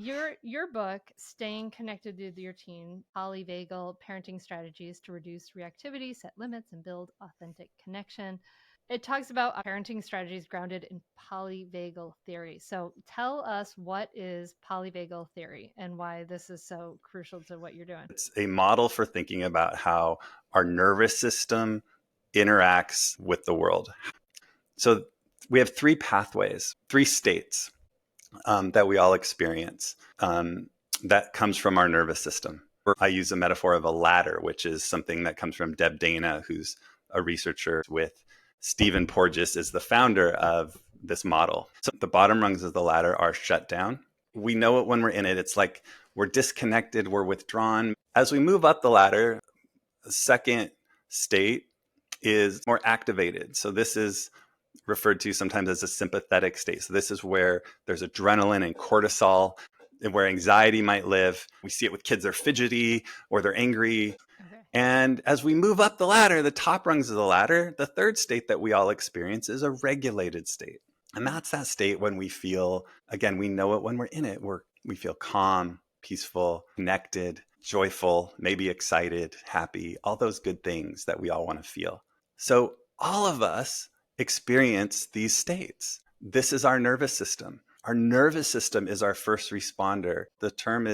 Your book, Staying Connected with Your Teen, Polyvagal Parenting Strategies to Reduce Reactivity, Set Limits, and Build Authentic Connection. It talks about parenting strategies grounded in polyvagal theory. So tell us, what is polyvagal theory and why this is so crucial to what you're doing? It's a model for thinking about how our nervous system interacts with the world. So we have three pathways, three states that we all experience that comes from our nervous system. I use a metaphor of a ladder, which is something that comes from Deb Dana, who's a researcher with Stephen Porges, is the founder of this model. So the bottom rungs of the ladder are shut down. We know it when we're in it. It's like we're disconnected, we're withdrawn. As we move up the ladder, the second state is more activated. So this is referred to sometimes as a sympathetic state. So this is where there's adrenaline and cortisol, where anxiety might live. We see it with kids, they're fidgety or they're angry. Okay. And as we move up the ladder, the top rungs of the ladder, the third state that we all experience is a regulated state. And that's that state when we feel, again, we know it when we're in it, we feel calm, peaceful, connected, joyful, maybe excited, happy, all those good things that we all want to feel. So all of us experience these states. This is our nervous system. Our nervous system is our first responder. The term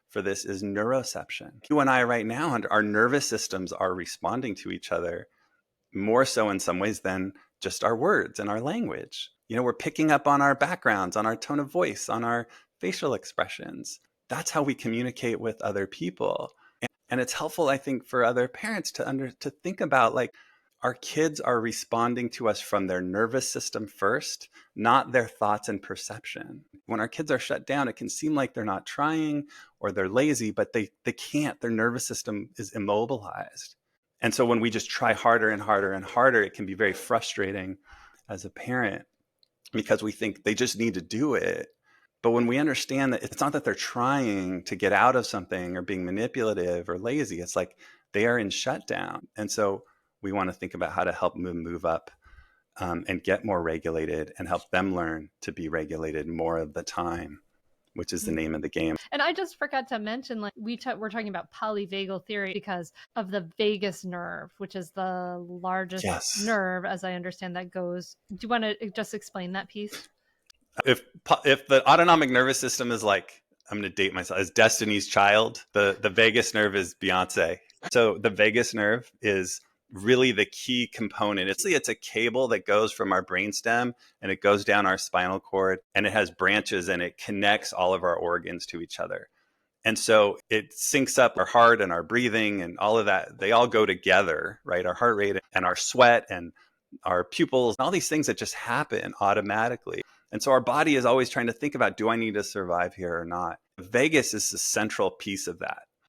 for this is neuroception. You and I right now, our nervous systems are responding to each other more so in some ways than just our words and our language. We're picking up on our backgrounds, on our tone of voice, on our facial expressions. That's how we communicate with other people. And it's helpful, I think, for other parents to think about, like, our kids are responding to us from their nervous system first, not their thoughts and perception. When our kids are shut down, it can seem like they're not trying or they're lazy, but they can't. Their nervous system is immobilized. And so when we just try harder and harder and harder, it can be very frustrating as a parent because we think they just need to do it. But when we understand that it's not that they're trying to get out of something or being manipulative or lazy, it's like they are in shutdown. And so we want to think about how to help move up and get more regulated and help them learn to be regulated more of the time, which is the name of the game. And I just forgot to mention, like, we're talking about polyvagal theory because of the vagus nerve, which is the largest nerve, as I understand, that goes. Do you want to just explain that piece? If the autonomic nervous system is like, I'm going to date myself, as Destiny's Child, the vagus nerve is Beyonce. So the vagus nerve is really the key component. It's a cable that goes from our brainstem and it goes down our spinal cord, and it has branches and it connects all of our organs to each other. And so it syncs up our heart and our breathing and all of that. They all go together, right? Our heart rate and our sweat and our pupils, and all these things that just happen automatically. And so our body is always trying to think about, do I need to survive here or not? Vagus is the central piece of that.